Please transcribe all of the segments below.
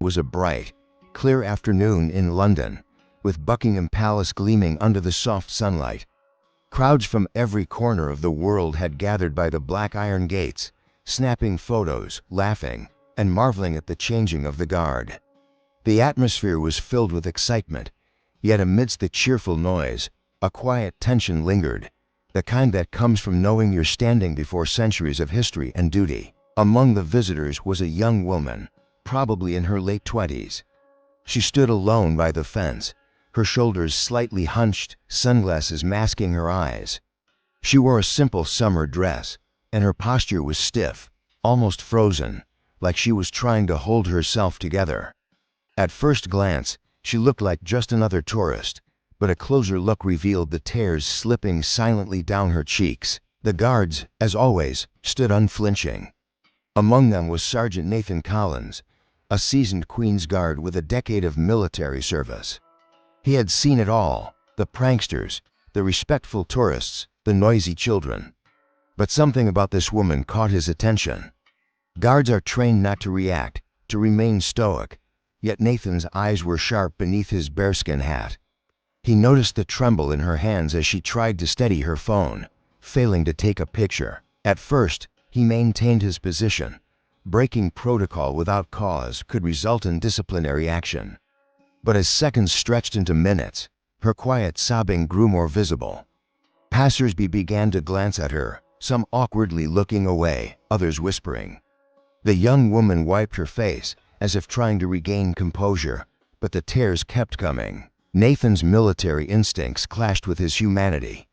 It was a bright, clear afternoon in London, with Buckingham Palace gleaming under the soft sunlight. Crowds from every corner of the world had gathered by the black iron gates, snapping photos, laughing, and marveling at the changing of the guard. The atmosphere was filled with excitement, yet amidst the cheerful noise, a quiet tension lingered, the kind that comes from knowing you're standing before centuries of history and duty. Among the visitors was a young woman, probably in her late 20s. She stood alone by the fence, her shoulders slightly hunched, sunglasses masking her eyes. She wore a simple summer dress, and her posture was stiff, almost frozen, like she was trying to hold herself together. At first glance, she looked like just another tourist, but a closer look revealed the tears slipping silently down her cheeks. The guards, as always, stood unflinching. Among them was Sergeant Nathan Collins, a seasoned Queen's Guard with a decade of military service. He had seen it all, the pranksters, the respectful tourists, the noisy children. But something about this woman caught his attention. Guards are trained not to react, to remain stoic, yet Nathan's eyes were sharp beneath his bearskin hat. He noticed the tremble in her hands as she tried to steady her phone, failing to take a picture. At first, he maintained his position. Breaking protocol without cause could result in disciplinary action. But as seconds stretched into minutes, her quiet sobbing grew more visible. Passers-by began to glance at her, some awkwardly looking away, others whispering. The young woman wiped her face, as if trying to regain composure, but the tears kept coming. Nathan's military instincts clashed with his humanity.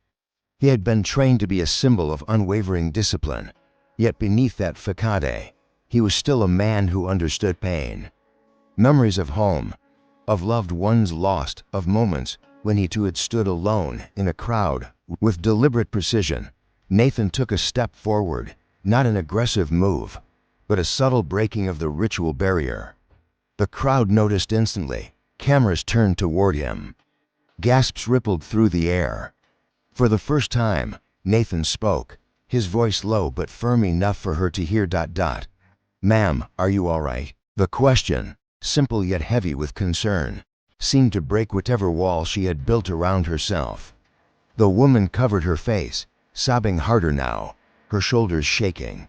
He had been trained to be a symbol of unwavering discipline, yet beneath that facade, he was still a man who understood pain. Memories of home, of loved ones lost, of moments when he too had stood alone in a crowd. With deliberate precision, Nathan took a step forward, not an aggressive move, but a subtle breaking of the ritual barrier. The crowd noticed instantly. Cameras turned toward him. Gasps rippled through the air. For the first time, Nathan spoke, his voice low but firm enough for her to hear. "Ma'am, are you all right?" The question, simple yet heavy with concern, seemed to break whatever wall she had built around herself. The woman covered her face, sobbing harder now, her shoulders shaking.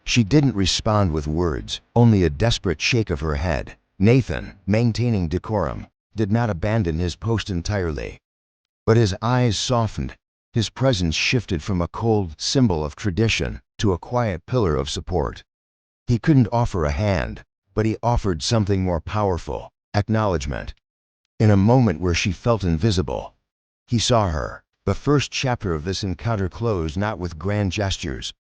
She didn't respond with words, only a desperate shake of her head. Nathan, maintaining decorum, did not abandon his post entirely. But his eyes softened, his presence shifted from a cold symbol of tradition to a quiet pillar of support. He couldn't offer a hand, but he offered something more powerful: acknowledgement. In a moment where she felt invisible, he saw her. The first chapter of this encounter closed not with grand gestures,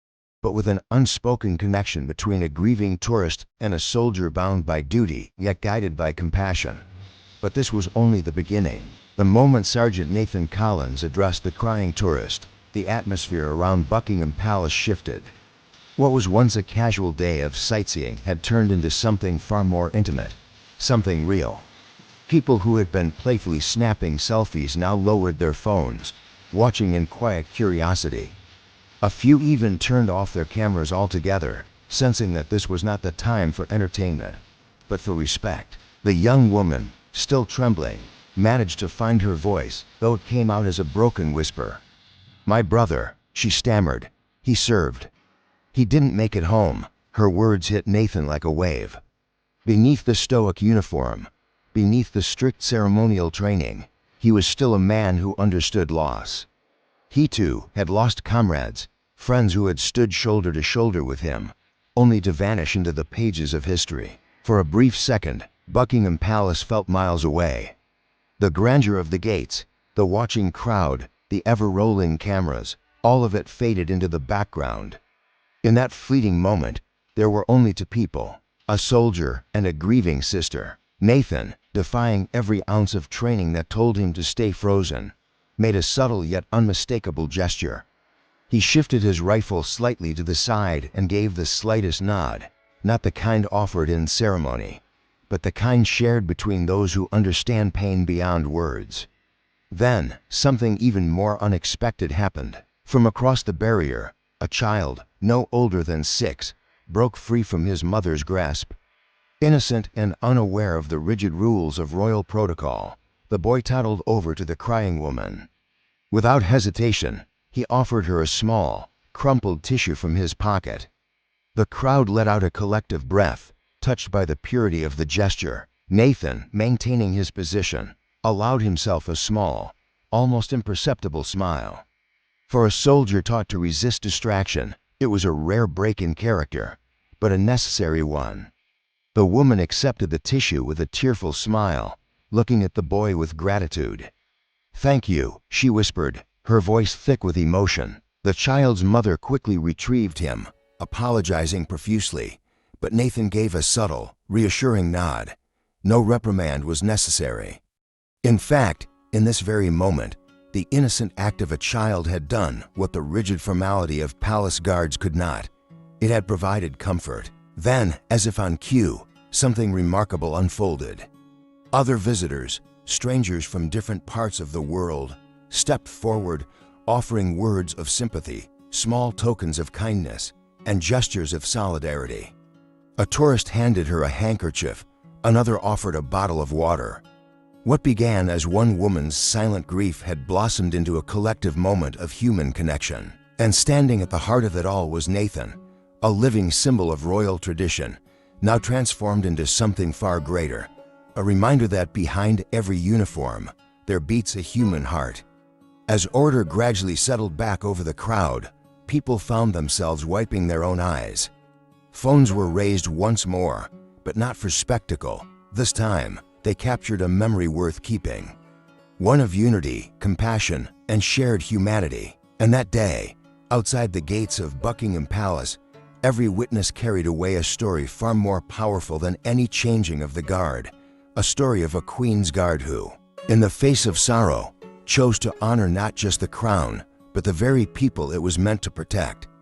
but with an unspoken connection between a grieving tourist and a soldier bound by duty yet guided by compassion. But this was only the beginning. The moment Sergeant Nathan Collins addressed the crying tourist, the atmosphere around Buckingham Palace shifted. What was once a casual day of sightseeing had turned into something far more intimate, something real. People who had been playfully snapping selfies now lowered their phones, watching in quiet curiosity. A few even turned off their cameras altogether, sensing that this was not the time for entertainment, but for respect. The young woman, still trembling, managed to find her voice, though it came out as a broken whisper. "My brother," she stammered. "He served. He didn't make it home." Her words hit Nathan like a wave. Beneath the stoic uniform, beneath the strict ceremonial training, he was still a man who understood loss. He too had lost comrades, friends who had stood shoulder to shoulder with him, only to vanish into the pages of history. For a brief second, Buckingham Palace felt miles away. The grandeur of the gates, the watching crowd, the ever-rolling cameras, all of it faded into the background. In that fleeting moment, there were only two people, a soldier and a grieving sister. Nathan, defying every ounce of training that told him to stay frozen, made a subtle yet unmistakable gesture. He shifted his rifle slightly to the side and gave the slightest nod, not the kind offered in ceremony, but the kind shared between those who understand pain beyond words. Then, something even more unexpected happened. From across the barrier, a child, no older than 6, broke free from his mother's grasp. Innocent and unaware of the rigid rules of royal protocol, the boy toddled over to the crying woman. Without hesitation, he offered her a small, crumpled tissue from his pocket. The crowd let out a collective breath, touched by the purity of the gesture. Nathan, maintaining his position, allowed himself a small, almost imperceptible smile. For a soldier taught to resist distraction, it was a rare break in character, but a necessary one. The woman accepted the tissue with a tearful smile, looking at the boy with gratitude. "Thank you," she whispered, her voice thick with emotion. The child's mother quickly retrieved him, apologizing profusely, but Nathan gave a subtle, reassuring nod. No reprimand was necessary. In fact, in this very moment, the innocent act of a child had done what the rigid formality of palace guards could not. It had provided comfort. Then, as if on cue, something remarkable unfolded. Other visitors, strangers from different parts of the world, stepped forward, offering words of sympathy, small tokens of kindness, and gestures of solidarity. A tourist handed her a handkerchief, another offered a bottle of water. What began as one woman's silent grief had blossomed into a collective moment of human connection. And standing at the heart of it all was Nathan, a living symbol of royal tradition, now transformed into something far greater, a reminder that behind every uniform, there beats a human heart. As order gradually settled back over the crowd, people found themselves wiping their own eyes. Phones were raised once more, but not for spectacle. This time, they captured a memory worth keeping. One of unity, compassion, and shared humanity. And that day, outside the gates of Buckingham Palace, every witness carried away a story far more powerful than any changing of the guard. A story of a Queen's Guard who, in the face of sorrow, chose to honor not just the crown, but the very people it was meant to protect.